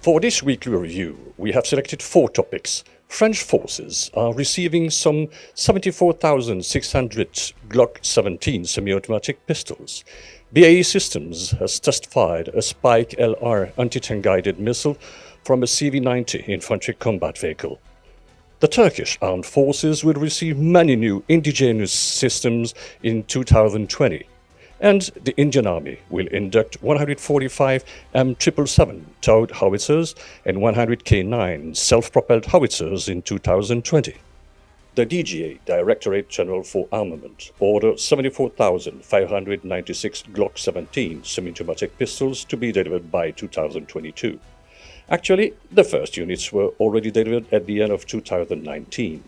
For this weekly review, we have selected 4 topics. French forces are receiving some 74,600 Glock 17 semi-automatic pistols. BAE Systems has test-fired a Spike LR anti-tank guided missile from a CV90 infantry combat vehicle. The Turkish armed forces will receive many new indigenous systems in 2020. And the Indian Army will induct 145 M777 towed howitzers and 100 K9 self-propelled howitzers in 2020. The DGA, Directorate General for Armament, ordered 74,596 Glock 17 semi-automatic pistols to be delivered by 2022. Actually, the first units were already delivered at the end of 2019.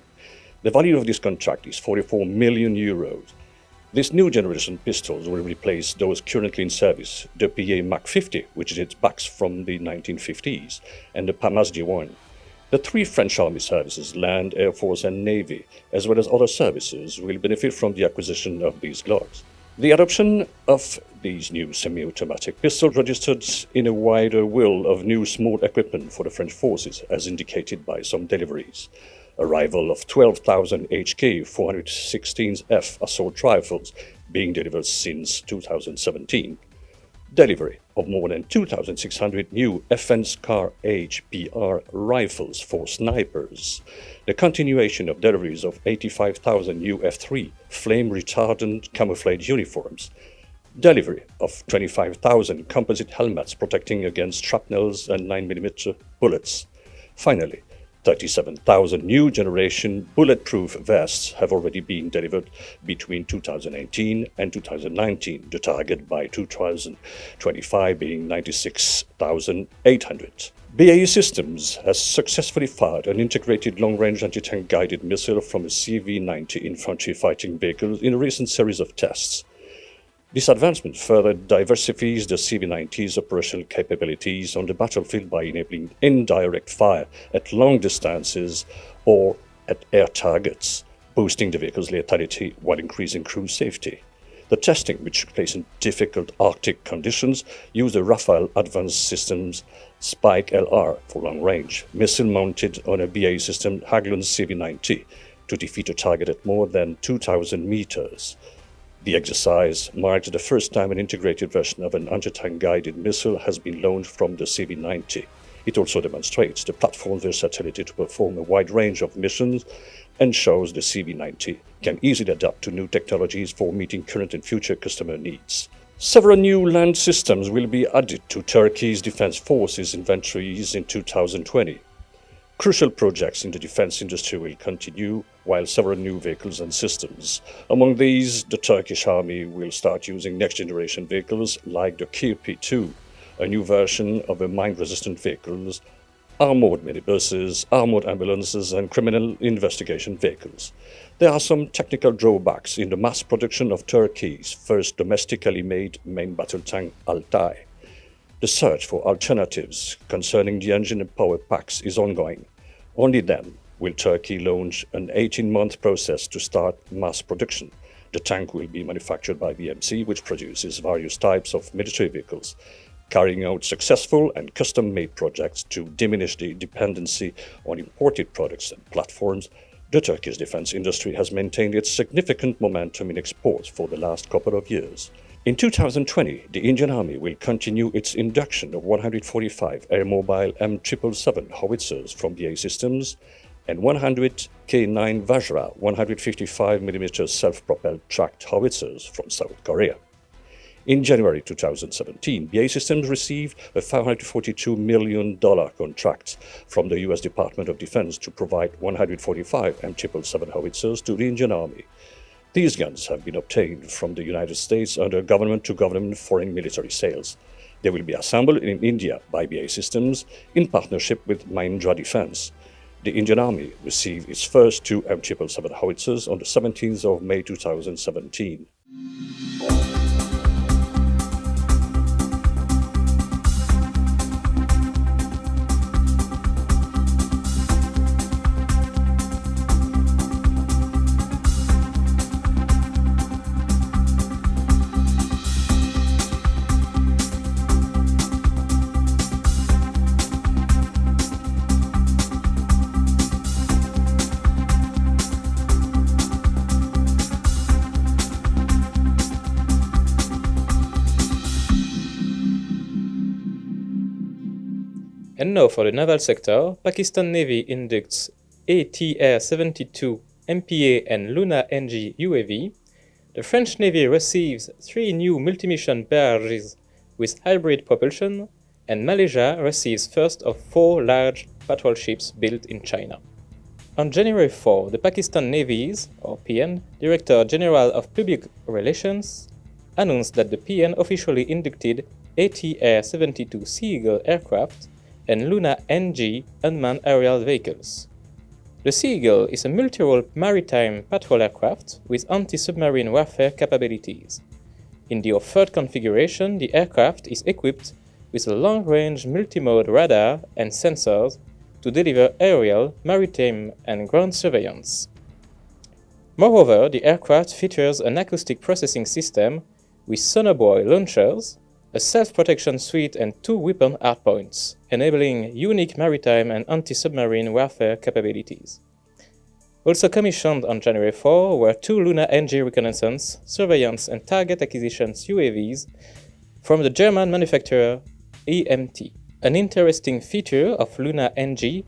The value of this contract is 44 million euros. This new generation pistols will replace those currently in service, the PA Mach 50, which dates back from the 1950s, and the PAMAS G1. The 3 French Army services, Land, Air Force and Navy, as well as other services, will benefit from the acquisition of these Glocks. The adoption of these new semi-automatic pistols registered in a wider will of new small equipment for the French forces, as indicated by some deliveries. Arrival of 12,000 HK 416F assault rifles being delivered since 2017. Delivery of more than 2,600 new FN-SCAR HPR rifles for snipers. The continuation of deliveries of 85,000 new F3 flame-retardant camouflage uniforms. Delivery of 25,000 composite helmets protecting against shrapnels and 9mm bullets. Finally, 37,000 new generation bulletproof vests have already been delivered between 2018 and 2019, the target by 2025 being 96,800. BAE Systems has successfully fired an integrated long-range anti-tank guided missile from a CV90 infantry fighting vehicle in a recent series of tests. This advancement further diversifies the CV90's operational capabilities on the battlefield by enabling indirect fire at long distances or at air targets, boosting the vehicle's lethality while increasing crew safety. The testing, which took place in difficult Arctic conditions, used the Rafale Advanced Systems Spike LR for long range, missile mounted on a BAE Systems Hägglunds CV90 to defeat a target at more than 2,000 meters. The exercise marked the first time an integrated version of an anti-tank guided missile has been launched from the CV90. It also demonstrates the platform's versatility to perform a wide range of missions and shows the CV90 can easily adapt to new technologies for meeting current and future customer needs. Several new land systems will be added to Turkey's defense forces inventories in 2020. Crucial projects in the defense industry will continue, while several new vehicles and systems. Among these, the Turkish Army will start using next-generation vehicles like the Kirpi-2, a new version of the mine-resistant vehicles, armored minibuses, armored ambulances, and criminal investigation vehicles. There are some technical drawbacks in the mass production of Turkey's first domestically made main battle tank, Altay. The search for alternatives concerning the engine and power packs is ongoing. Only then will Turkey launch an 18-month process to start mass production. The tank will be manufactured by BMC, which produces various types of military vehicles, carrying out successful and custom-made projects to diminish the dependency on imported products and platforms. The Turkish defense industry has maintained its significant momentum in exports for the last couple of years. In 2020, the Indian Army will continue its induction of 145 air-mobile M777 howitzers from BAE Systems and 100 K9 Vajra 155mm self-propelled tracked howitzers from South Korea. In January 2017, BAE Systems received a $542 million contract from the U.S. Department of Defense to provide 145 M777 howitzers to the Indian Army. These guns have been obtained from the United States under government-to-government foreign military sales. They will be assembled in India by BAE Systems in partnership with Mahindra Defense. The Indian Army received its first 2 M777 howitzers on the 17th of May 2017. And now for the naval sector, Pakistan Navy inducts ATR-72 MPA and Luna NG UAV. The French Navy receives 3 new multi-mission barges with hybrid propulsion, and Malaysia receives first of 4 large patrol ships built in China. On January 4, the Pakistan Navy's, or PN, Director General of Public Relations announced that the PN officially inducted ATR-72 Sea Eagle aircraft and Luna NG unmanned aerial vehicles. The Sea Eagle is a multi-role maritime patrol aircraft with anti-submarine warfare capabilities. In the offered configuration, the aircraft is equipped with a long-range multi-mode radar and sensors to deliver aerial, maritime, and ground surveillance. Moreover, the aircraft features an acoustic processing system with sonobuoy launchers, a self-protection suite, and 2 weapon hardpoints, enabling unique maritime and anti-submarine warfare capabilities. Also commissioned on January 4 were 2 Luna NG reconnaissance, surveillance, and target acquisitions UAVs from the German manufacturer EMT. An interesting feature of Luna NG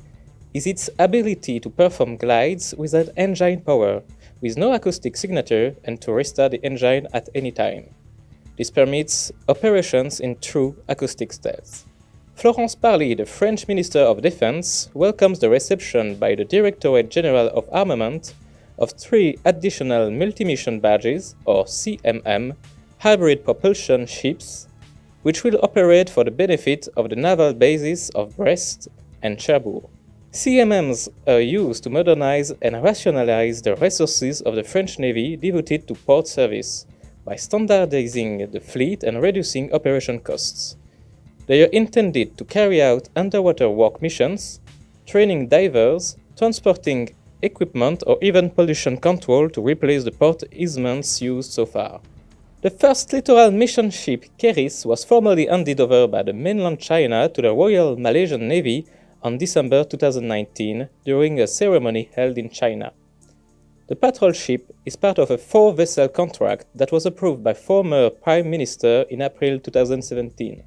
is its ability to perform glides without engine power, with no acoustic signature, and to restart the engine at any time. This permits operations in true acoustic stealth. Florence Parly, the French Minister of Defense, welcomes the reception by the Directorate General of Armament of 3 additional multi-mission barges, or CMM, hybrid propulsion ships, which will operate for the benefit of the naval bases of Brest and Cherbourg. CMMs are used to modernize and rationalize the resources of the French Navy devoted to port service, by standardizing the fleet and reducing operation costs. They are intended to carry out underwater work missions, training divers, transporting equipment, or even pollution control to replace the port easements used so far. The first littoral mission ship, Keris, was formally handed over by the mainland China to the Royal Malaysian Navy on December 2019 during a ceremony held in China. The patrol ship is part of a 4-vessel contract that was approved by former Prime Minister in April 2017.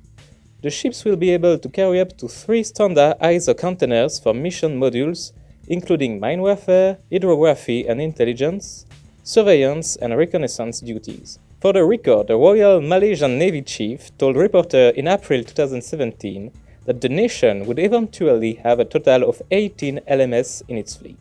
The ships will be able to carry up to 3 standard ISO containers for mission modules, including mine warfare, hydrography and intelligence, surveillance and reconnaissance duties. For the record, the Royal Malaysian Navy chief told reporter in April 2017 that the nation would eventually have a total of 18 LMS in its fleet.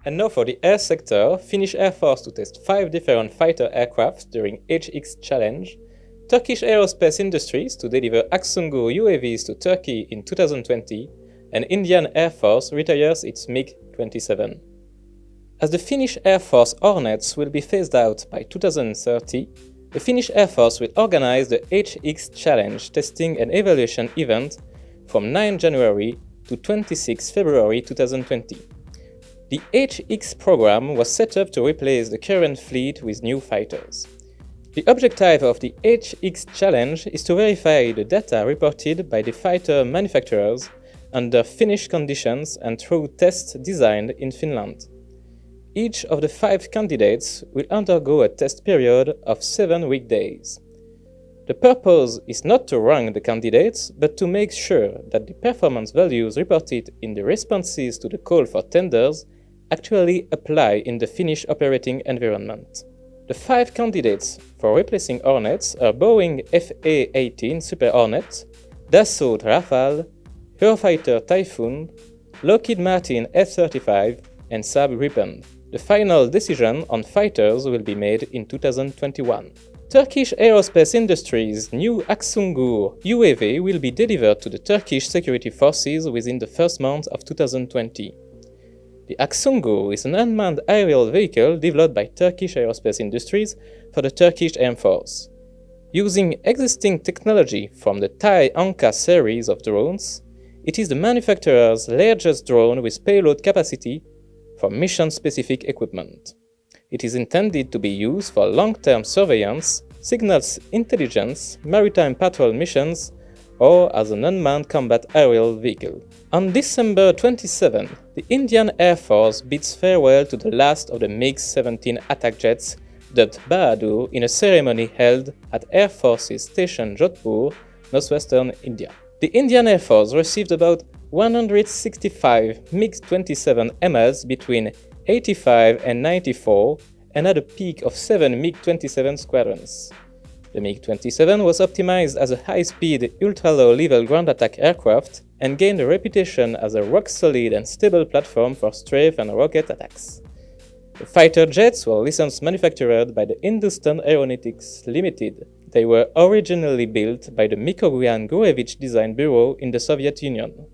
And now for the air sector, Finnish Air Force to test 5 different fighter aircraft during HX Challenge, Turkish Aerospace Industries to deliver Aksungur UAVs to Turkey in 2020, and Indian Air Force retires its MiG-27. As the Finnish Air Force Hornets will be phased out by 2030, the Finnish Air Force will organize the HX Challenge testing and evaluation event from 9 January to 26 February 2020. The HX program was set up to replace the current fleet with new fighters. The objective of the HX Challenge is to verify the data reported by the fighter manufacturers under Finnish conditions and through tests designed in Finland. Each of the 5 candidates will undergo a test period of 7 weekdays. The purpose is not to rank the candidates, but to make sure that the performance values reported in the responses to the call for tenders actually apply in the Finnish operating environment. The 5 candidates for replacing Hornets are Boeing FA-18 Super Hornet, Dassault Rafale, Eurofighter Typhoon, Lockheed Martin F-35, and Saab Gripen. The final decision on fighters will be made in 2021. Turkish Aerospace Industries' new Aksungur UAV will be delivered to the Turkish security forces within the first month of 2020. The Aksungur is an unmanned aerial vehicle developed by Turkish Aerospace Industries for the Turkish Air Force. Using existing technology from the Thai Anka series of drones, it is the manufacturer's largest drone with payload capacity for mission-specific equipment. It is intended to be used for long-term surveillance, signals intelligence, maritime patrol missions, or as an unmanned combat aerial vehicle. On December 27, the Indian Air Force bids farewell to the last of the MiG-17 attack jets dubbed Bahadur in a ceremony held at Air Force's Station Jodhpur, northwestern India. The Indian Air Force received about 165 MiG-27 MLs between 85 and 94 and had a peak of 7 MiG-27 squadrons. The MiG-27 was optimized as a high-speed, ultra-low-level ground attack aircraft and gained a reputation as a rock-solid and stable platform for strafe and rocket attacks. The fighter jets were licensed manufactured by the Hindustan Aeronautics Limited. They were originally built by the Mikoyan Gurevich Design Bureau in the Soviet Union.